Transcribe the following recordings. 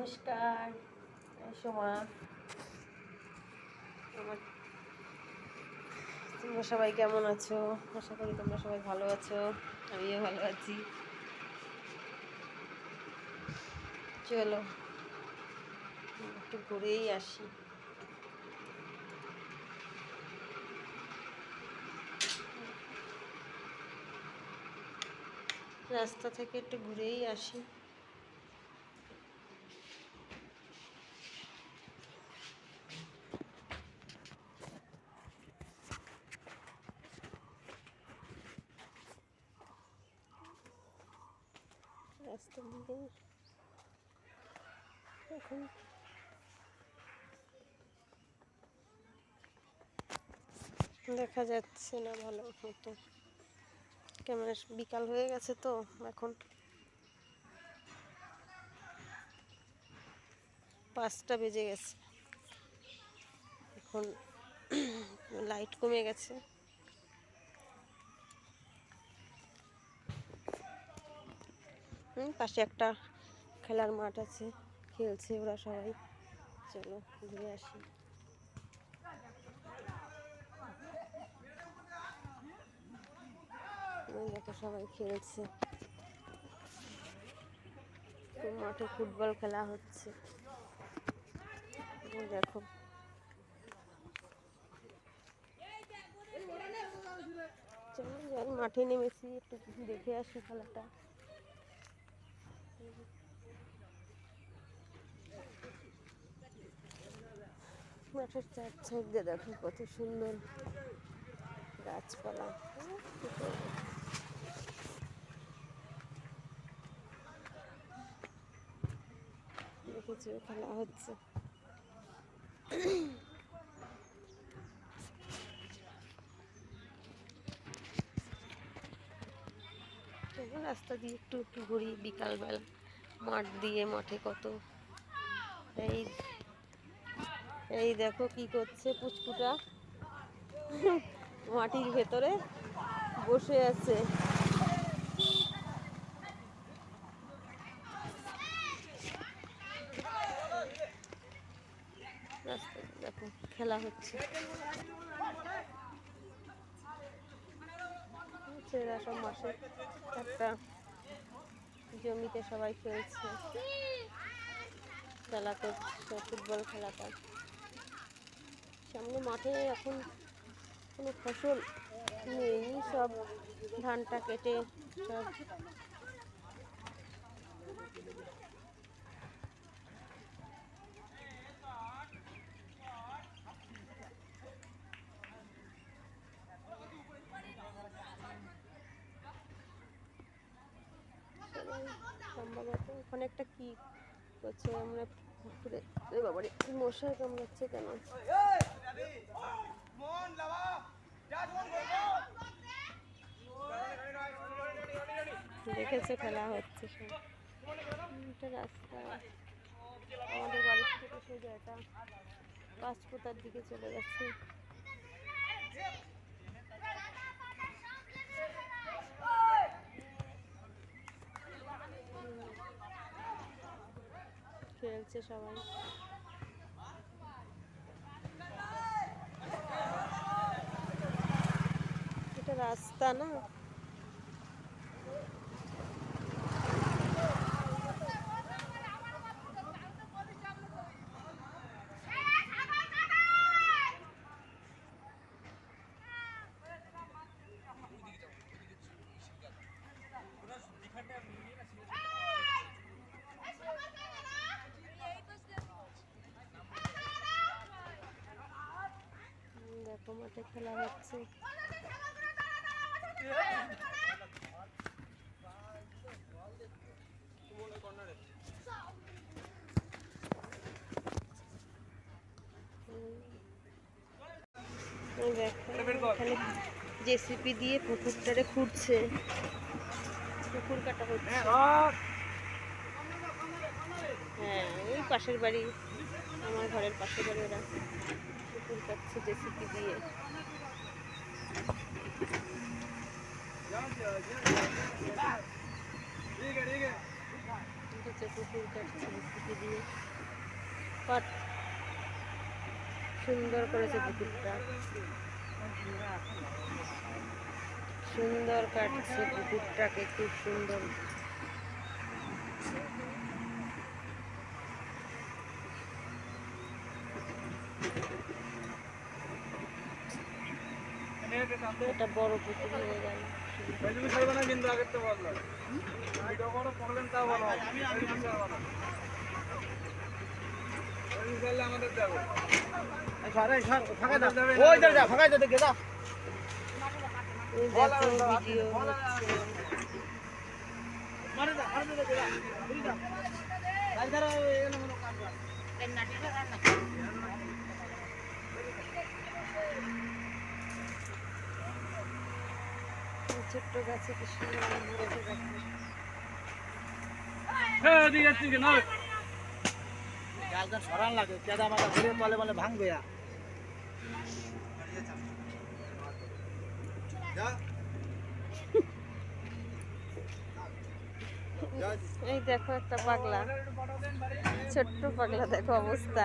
নমস্কার সোমা, আমার তোমরা সবাই কেমন আছো? আশা করি তোমরা সবাই ভালো আছো, আমিও ভালো আছি। চলো একটু ঘুরেই আসি। রাস্তা থেকে একটু ঘুরেই আসি। রাস্তা দিয়ে এখন দেখা যাচ্ছে না ভালো মতো, ক্যামেরা বিকাল হয়ে গেছে তো এখন 5টা বেজে গেছে। এখন লাইট কমে গেছে। পাশে একটা খেলার মাঠ আছে, খেলছে ওরা সবাই। চলো ঘুরে আসি। দেখো সবাই খেলছে, মাঠে ফুটবল খেলা হচ্ছে। দেখো চলো যাই, মাঠে নেমেছি, একটু দেখে আসি খেলাটা। মাঠের চার সাইড দিয়ে দেখো কত সুন্দর গাছপালা। দেখেছি খেলা হচ্ছে। রাস্তা দিয়ে একটু একটু ঘুরি বিকালবেলা, মাঠ দিয়ে, মাঠে কত এই এই দেখো কি করছে পুচকুটা, মাটির ভেতরে বসে আছে। রাস্তায় দেখো খেলা হচ্ছে, ছেলেরা সব মাসে একটা জমিতে সবাই খেলছে, খেলা করছে ফুটবল খেলাটা। সামনে মাঠে এখন কোনো ফসল নেই, সব ধানটা কেটে সব সম্ভবত ওখানে একটা কি করছে, আমরা পুকুরে বাবারে মশাই কামড়াচ্ছে কেন। দেখেছে খেলা হচ্ছে সব। এটা রাস্তা, আমাদের বাড়ির থেকে সোজা এটা পাঁচপোতার দিকে চলে গেছে। খেলছে সবাই। এটা রাস্তা না, দেখো মাঠে খেলা হচ্ছে। দেখো এখানে জেসিপি দিয়ে পুকুরটারে খুঁড়ছে, পুকুর কাটা হচ্ছে। হ্যাঁ ওই পাশের বাড়ি, আমার ঘরের পাশের বাড়ি, ওরা পুকুর কাটছে জেসিপি দিয়ে। হচ্ছে পুকুর কাটছে জেসিপি দিয়ে। কত সুন্দর করেছে পুকুরটা, সুন্দর কাটছে পুকুরটাকে, খুব সুন্দর। এটা বড় পুকুর হয়ে গেল। ভিডিও ছোট্ট গাছে কি সুন্দর আম ধরেছে দেখো। সরান লাগে কেদা মাথা ঘুরে তলে বলে ভাঙবে। এই দেখো একটা পাগলা, ছোট্ট পাগলা, দেখো অবস্থা।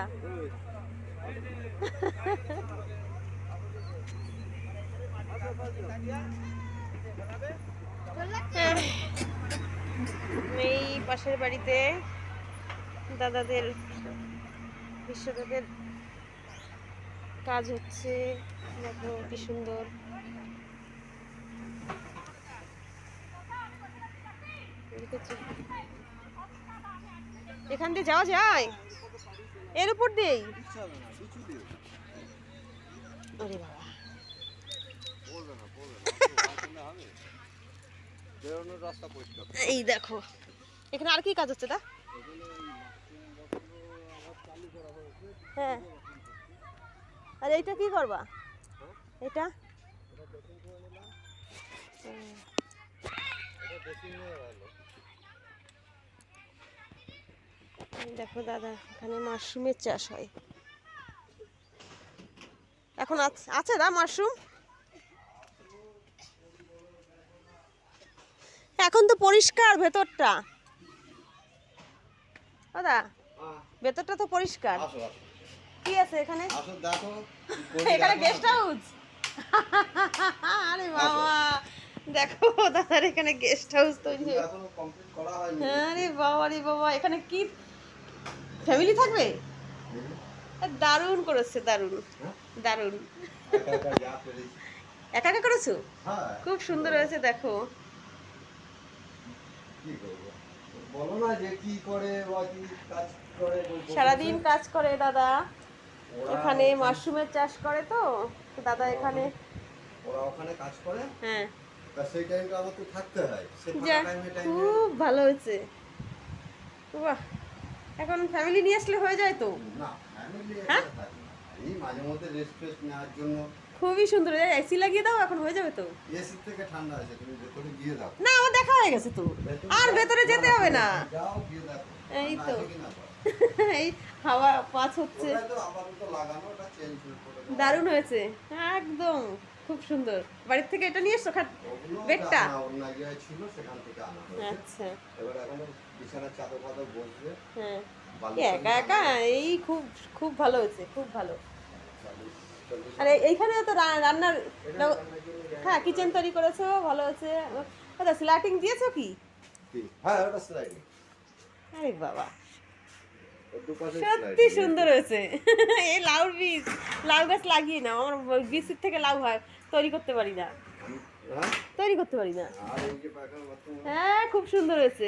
এই পাশের বাড়িতে দাদাদের বিশ্বদাদের কাজ হচ্ছে, দেখো কি সুন্দর। এখান দিয়ে যাওয়া যায়, এর উপর দিয়েই। আরে বাবা, এই দেখো এখানে আর কি কাজ হচ্ছে তা? হ্যাঁ, আর এইটা কি করবা? এটা দেখো দাদা, এখানে মাশরুমের চাষ হয় এখন। আছে দা মাশরুম? এখন তো পরিষ্কার ভেতরটা, দাদা ভেতরটা তো পরিষ্কার। কি আছে এখানে? এখানে গেস্ট হাউস। আরে বাবা, দেখো দাদার এখানে গেস্ট হাউস তৈরি হয়েছে। আরে বাবা রে বাবা, এখানে কি ফ্যামিলি থাকবে? দারুণ করেছে, দারুণ দারুণ। একা একা করেছো? খুব সুন্দর হয়েছে দেখো। সারাদিন কাজ করে দাদা, এখানে মাশরুমের চাষ করে তো দাদা, এখানে ওরা ওখানে কাজ করে। হ্যাঁ, তা সেই টাইমটা আমার তো থাকতে হয়। খুব ভালো হয়েছে। বাহ, এখন ফ্যামিলি নিয়ে আসলে হয়ে যায় তো? না, ফ্যামিলি হ্যাঁ, এই মাঝে মধ্যে রেস্ট ফেস্ট নেওয়ার জন্য। খুবই সুন্দর। এসি লাগিয়ে দাও, এখন হয়ে যাবে তো। এসি থেকে ঠান্ডা আছে, তুমি ভেতরে গিয়ে দাও। না, আমার দেখা হয়ে গেছে তো, আর ভেতরে যেতে হবে না। যাও গিয়ে দেখো। এই তো এই হাওয়া পাস হচ্ছে, ওটা তো আপাতত লাগানো, ওটা চেঞ্জ করে। দারুণ হয়েছে একদম, খুব সুন্দর। বাড়ির থেকে এটা নিয়ে এসছো বেডটা? অন্য জায়গায় ছিল, সেখান থেকে আনা হয়েছে। আচ্ছা, এবার এখন বিছানার চাদর ফাদর বসবে। হ্যাঁ, একা একা এই খুব খুব ভালো হয়েছে, খুব ভালো। আর এইখানে তো রান্নার, হ্যাঁ কিচেন তৈরি করেছো, ভালো হয়েছে। দাদা স্ল্যাটিং দিয়েছো কি? হ্যাঁ, ওটা স্লাইডিং। আরে বাবা, দুপাশে সত্যি সুন্দর হয়েছে। এই লাউর বীজ, লাউ গাছ লাগিয়ে নাও, আমার বীজের থেকে লাউ হয়, তৈরি করতে পারি না, তৈরি করতে পারি না। আর এই যে পাখার বাথরুম, হ্যাঁ খুব সুন্দর হয়েছে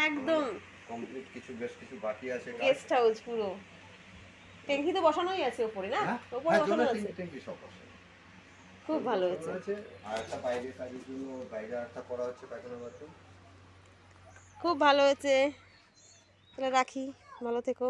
একদম। কমপ্লিট কিছু বেশ কিছু বাকি আছে। গেস্ট হাউস পুরো, ট্যাঙ্কি তো বসানোই আছে উপরে না? উপরে বসানো আছে, ট্যাঙ্কি সব আছে। খুব ভালো হয়েছে। আর একটা বাইরে কাজের জন্য বাইরে একটা করা হচ্ছে পায়খানা বাথরুম। খুব ভালো হয়েছে। তাহলে রাখি, ভালো থেকো।